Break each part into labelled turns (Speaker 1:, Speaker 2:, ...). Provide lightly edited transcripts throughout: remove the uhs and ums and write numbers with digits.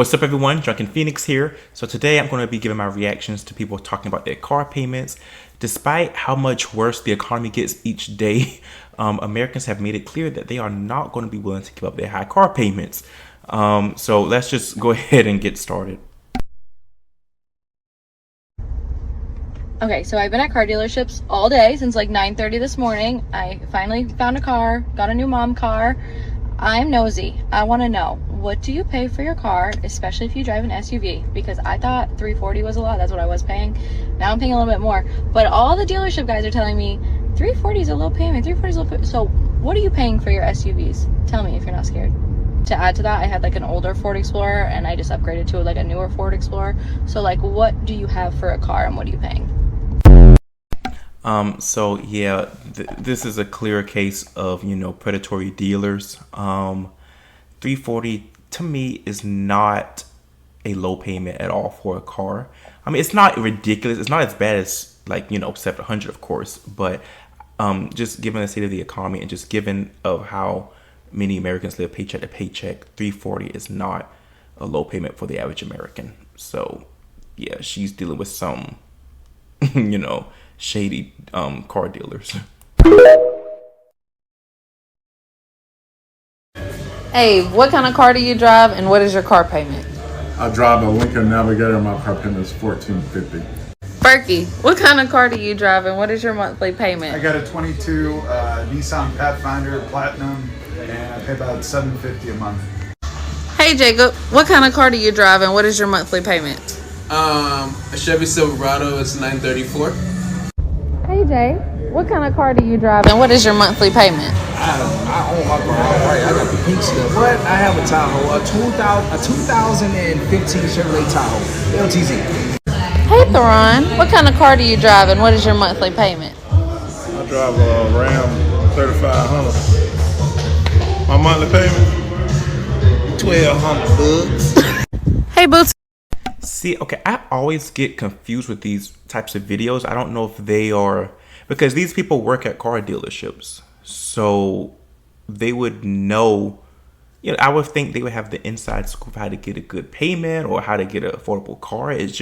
Speaker 1: What's up everyone, Drunken Phoenix here. So today I'm going to be giving my reactions to people talking about their car payments. Despite how much worse the economy gets each day, Americans have made it clear that they are not going to be willing to give up their high car payments. So let's just go ahead and get started.
Speaker 2: Okay, so I've been at car dealerships all day since like 9:30 this morning. I finally found a car, got a new mom car. I'm nosy. I want to know, what do you pay for your car, especially if you drive an SUV? Because I thought $340 was a lot. That's what I was paying. Now I'm paying a little bit more. But all the dealership guys are telling me $340 is a low payment. $340 is a low payment. So what are you paying for your SUVs? Tell me if you're not scared. To add to that, I had like an older Ford Explorer and I just upgraded to like a newer Ford Explorer. So like, what do you have for a car and what are you paying?
Speaker 1: So yeah, this is a clear case of, predatory dealers. 340 to me is not a low payment at all for a car. I mean, it's not ridiculous. It's not as bad as like, 700, of course, but just given the state of the economy and just given of how many Americans live paycheck to paycheck, 340 is not a low payment for the average American. So yeah, she's dealing with some, shady car dealers.
Speaker 3: Hey, what kind of car do you drive and what is your car payment?
Speaker 4: I drive a Lincoln Navigator. My car payment is $1,450.
Speaker 3: Berkey, what kind of car do you drive and what is your monthly payment?
Speaker 5: I got a 22 Nissan Pathfinder Platinum, and I pay about $750 a month.
Speaker 3: Hey Jacob, what kind of car do you drive and what is your monthly payment?
Speaker 6: A Chevy Silverado. It's $934.
Speaker 3: Hey Jay, what kind of car do you drive and what is your monthly payment?
Speaker 7: I own my car outright. I got the pink stuff. But I have a Tahoe, a 2015 Chevrolet Tahoe, LTZ.
Speaker 3: Hey Theron, what kind of car do you drive and what is your monthly payment?
Speaker 4: I drive a Ram 3500. My monthly payment, $1,200.
Speaker 3: Hey Boots.
Speaker 1: See, okay, I always get confused with these types of videos. I don't know if they are, because these people work at car dealerships. So they would know, I would think they would have the inside scoop of how to get a good payment or how to get an affordable car. It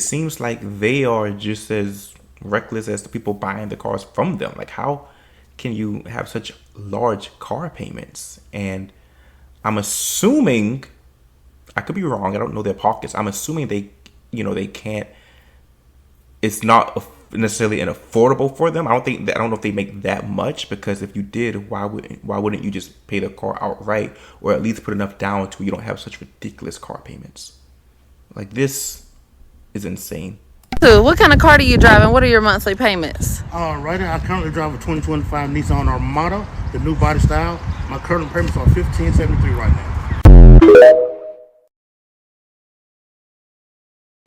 Speaker 1: seems like they are just as reckless as the people buying the cars from them. Like, how can you have such large car payments? And I'm assuming, I could be wrong, I don't know their pockets. I'm assuming they can't, it's not necessarily an affordable for them. I don't know if they make that much, because if you did, why wouldn't you just pay the car outright, or at least put enough down to where you don't have such ridiculous car payments? Like, this is insane.
Speaker 3: So what kind of car do you drive and what are your monthly payments?
Speaker 8: Right now, I currently drive a 2025 Nissan Armada, the new body style. My current payments are $1,573 right now.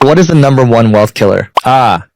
Speaker 9: What is the number one wealth killer?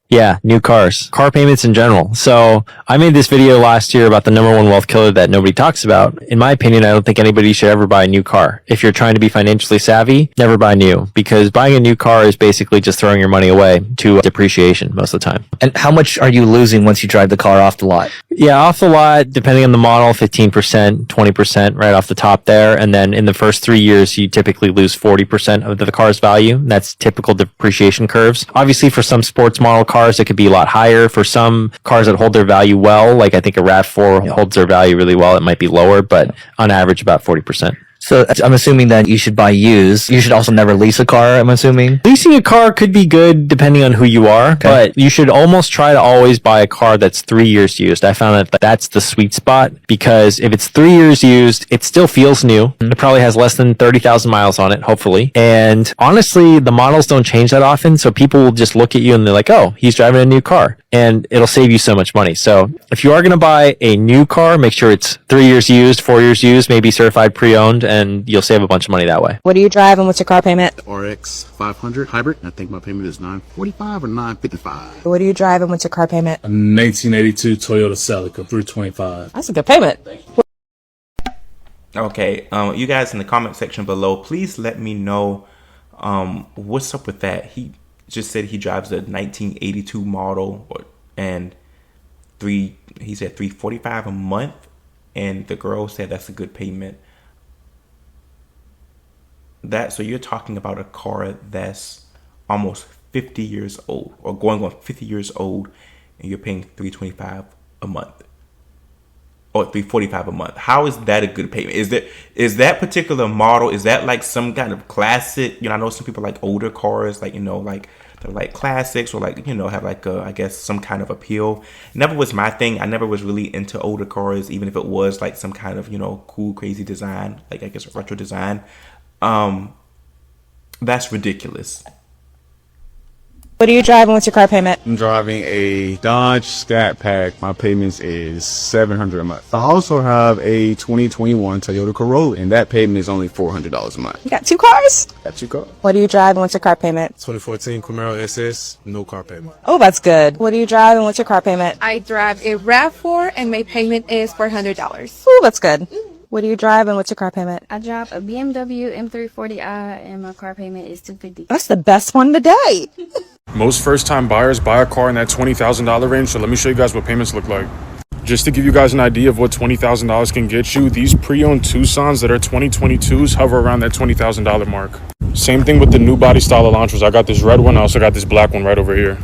Speaker 9: Yeah, new cars. Car payments in general. So I made this video last year about the number one wealth killer that nobody talks about. In my opinion, I don't think anybody should ever buy a new car. If you're trying to be financially savvy, never buy new, because buying a new car is basically just throwing your money away to depreciation most of the time.
Speaker 10: And how much are you losing once you drive the car off the lot?
Speaker 9: Yeah, off the lot, depending on the model, 15%, 20% right off the top there. And then in the first 3 years, you typically lose 40% of the car's value. That's typical depreciation curves. Obviously, for some sports model cars, it could be a lot higher. For some cars that hold their value well, like I think a RAV4 holds their value really well, it might be lower, but on average about 40%.
Speaker 10: So I'm assuming that you should buy used. You should also never lease a car, I'm assuming.
Speaker 9: Leasing a car could be good depending on who you are, but you should almost try to always buy a car that's 3 years used. I found that that's the sweet spot, because if it's 3 years used, it still feels new. It probably has less than 30,000 miles on it, hopefully. And honestly, the models don't change that often, so people will just look at you and they're like, oh, he's driving a new car. And it'll save you so much money. So if you are going to buy a new car, make sure it's 3 years used, 4 years used, maybe certified pre-owned, and you'll save a bunch of money that way.
Speaker 11: What do you drive and what's your car payment?
Speaker 12: RX 500 hybrid. I think my payment is $945 or $955.
Speaker 11: What do you drive and what's your car payment?
Speaker 13: A 1982 Toyota Celica, $325.
Speaker 11: That's a good payment.
Speaker 1: Okay, you guys in the comment section below, please let me know what's up with that. He just said he drives a 1982 model, and he said $345 a month, and the girl said that's a good payment. so you're talking about a car that's almost 50 years old or going on 50 years old, and you're paying $325 a month or $345 a month. How is that a good payment? Is that particular model, is that like some kind of classic? You know, I know some people like older cars, like, you know, like they're like classics or like, you know, have like I guess some kind of appeal. Never was my thing. I never was really into older cars, even if it was like some kind of, you know, cool, crazy design, like I guess retro design. That's ridiculous.
Speaker 11: What are you driving? What's your car payment?
Speaker 12: I'm driving a Dodge Scat Pack. My payments is $700 a month. I also have a 2021 Toyota Corolla, and that payment is only $400 a month.
Speaker 11: You got two cars?
Speaker 12: Got you, car.
Speaker 11: What are you driving? What's your car payment?
Speaker 13: 2014 Camaro SS, no car payment.
Speaker 11: Oh, that's good. What are you driving? What's your car payment?
Speaker 3: I drive a RAV4 and my payment is $400.
Speaker 11: Oh, that's good. What are you driving? What's your car payment?
Speaker 14: I drive a BMW M340i and my car payment is $250.
Speaker 11: That's the best one today.
Speaker 13: Most first-time buyers buy a car in that $20,000 range, so let me show you guys what payments look like. Just to give you guys an idea of what $20,000 can get you, these pre-owned Tucsons that are 2022s hover around that $20,000 mark. Same thing with the new body style Elantras. I got this red one, I also got this black one right over here.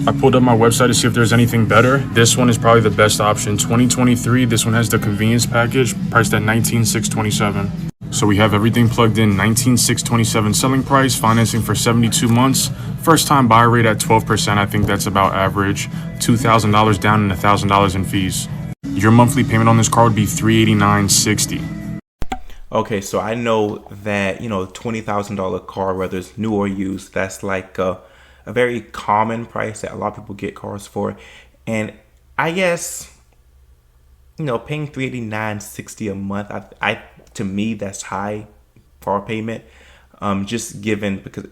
Speaker 13: I pulled up my website to see if there's anything better. This one is probably the best option. 2023, this one has the convenience package, priced at $19,627. So we have everything plugged in. $19,627 selling price, financing for 72 months. First time buy rate at 12%. I think that's about average. $2,000 down and $1,000 in fees. Your monthly payment on this car would be $389.60.
Speaker 1: Okay, so I know that, you know, $20,000 car, whether it's new or used, that's like a very common price that a lot of people get cars for. And I guess, you know, paying $389.60 a month, to me, that's high car payment. Just given, because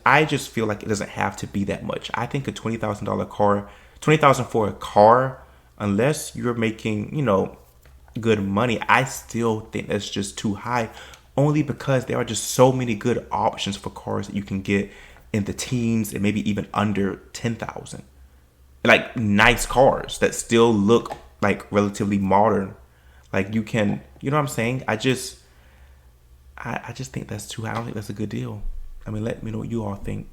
Speaker 1: I just feel like it doesn't have to be that much. I think a $20,000 car, $20,000 for a car, unless you're making, you know, good money, I still think that's just too high. Only because there are just so many good options for cars that you can get in the teens and maybe even under 10,000. Like nice cars that still look like relatively modern. Like you can, you know what I'm saying? I just think that's too high. I don't think that's a good deal. I mean, let me know what you all think.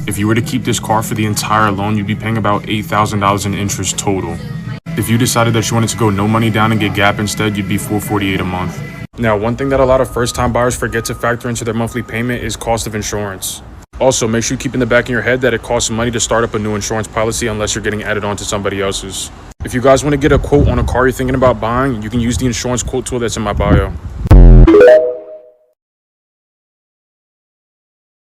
Speaker 13: If you were to keep this car for the entire loan, you'd be paying about $8,000 in interest total. If you decided that you wanted to go no money down and get Gap instead, you'd be $448 a month. Now, one thing that a lot of first-time buyers forget to factor into their monthly payment is cost of insurance. Also, make sure you keep in the back of your head that it costs money to start up a new insurance policy unless you're getting added on to somebody else's. If you guys want to get a quote on a car you're thinking about buying, you can use the insurance quote tool that's in my bio.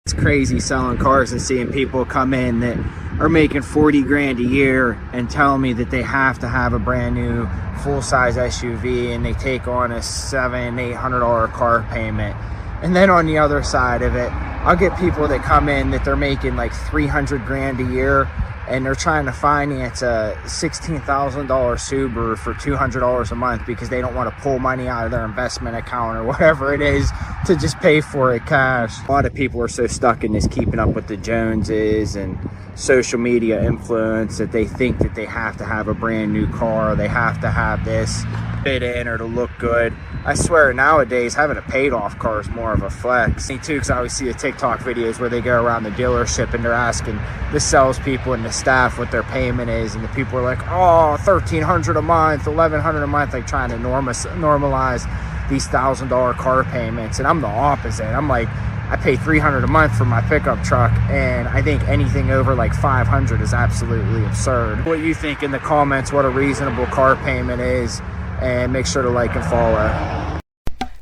Speaker 7: It's crazy selling cars and seeing people come in that are making 40 grand a year and telling me that they have to have a brand new full-size SUV and they take on a $700-800 car payment. And then on the other side of it, I'll get people that come in that they're making like 300 grand a year and they're trying to finance a $16,000 Subaru for $200 a month because they don't want to pull money out of their investment account or whatever it is to just pay for it cash. A lot of people are so stuck in this keeping up with the Joneses and social media influence that they think that they have to have a brand new car, they have to have this fit in or to look good. I swear nowadays having a paid off car is more of a flex. Me too, because I always see the TikTok videos where they go around the dealership and they're asking the salespeople and the staff what their payment is, and the people are like, oh, $1,300 a month, $1,100 a month, like trying to normalize these $1,000 car payments. And I'm the opposite. I'm like, I pay $300 a month for my pickup truck, and I think anything over like $500 is absolutely absurd. What you think in the comments, what a reasonable car payment is, and make sure to like and follow.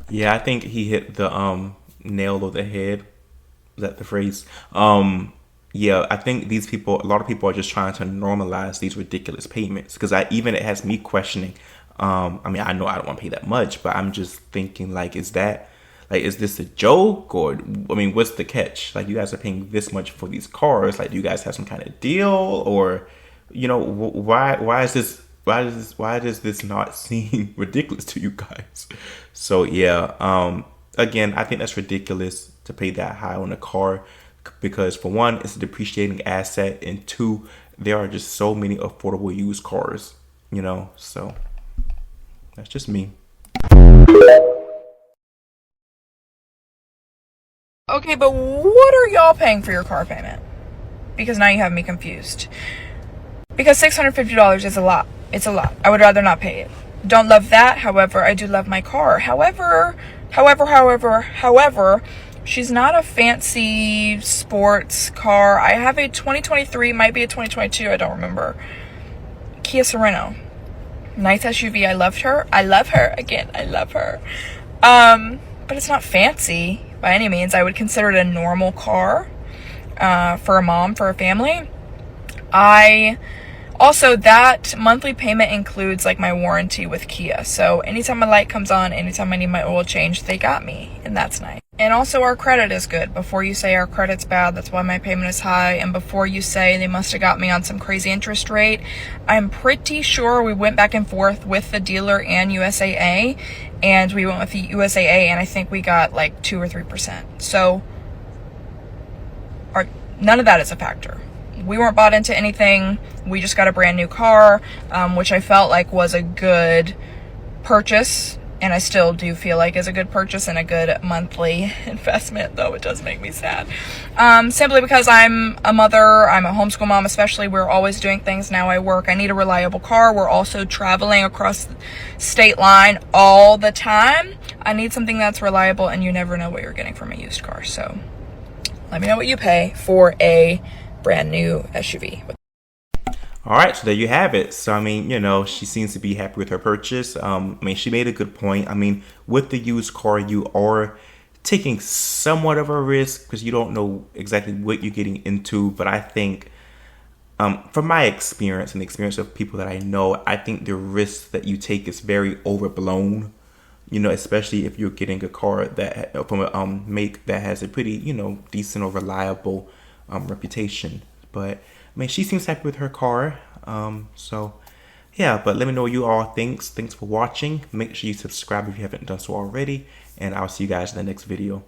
Speaker 1: Yeah, I think he hit the nail on the head. Is that the phrase? Yeah, I think these people, a lot of people are just trying to normalize these ridiculous payments, because it has me questioning. I mean, I know I don't want to pay that much, but I'm just thinking, like, is this a joke? Or, I mean, what's the catch? Like, you guys are paying this much for these cars. Like, do you guys have some kind of deal? Or, you know, why does this not seem ridiculous to you guys? So, yeah, again, I think that's ridiculous to pay that high on a car, because for one, it's a depreciating asset, and two, there are just so many affordable used cars, you know, so that's just me.
Speaker 15: Okay, but what are y'all paying for your car payment? Because now you have me confused. Because $650 is a lot. It's a lot. I would rather not pay it. Don't love that. However, I do love my car. However, she's not a fancy sports car. I have a 2023, might be a 2022, I don't remember. Kia Sorento. Nice SUV. I loved her. I love her. Again, I love her. But it's not fancy by any means. I would consider it a normal car for a mom, for a family. Also, that monthly payment includes like my warranty with Kia. So anytime my light comes on, anytime I need my oil changed, they got me, and that's nice. And also our credit is good. Before you say our credit's bad, that's why my payment is high. And before you say they must have got me on some crazy interest rate, I'm pretty sure we went back and forth with the dealer and USAA, and we went with the USAA, and I think we got like 2 or 3%. So none of that is a factor. We weren't bought into anything. We just got a brand new car, which I felt like was a good purchase. And I still do feel like is a good purchase and a good monthly investment, though it does make me sad. Simply because I'm a mother, I'm a homeschool mom especially. We're always doing things. Now I work. I need a reliable car. We're also traveling across the state line all the time. I need something that's reliable, and you never know what you're getting from a used car. So let me know what you pay for a brand new SUV.
Speaker 1: All right, so there you have it. So, I mean, you know, she seems to be happy with her purchase. I mean, she made a good point. I mean, with the used car, you are taking somewhat of a risk because you don't know exactly what you're getting into. But I think, from my experience and the experience of people that I know, I think the risk that you take is very overblown. You know, especially if you're getting a car that from a make that has a pretty, you know, decent or reliable reputation. But I mean, she seems happy with her car. So yeah, but let me know what you all think. Thanks for watching. Make sure you subscribe if you haven't done so already, and I'll see you guys in the next video.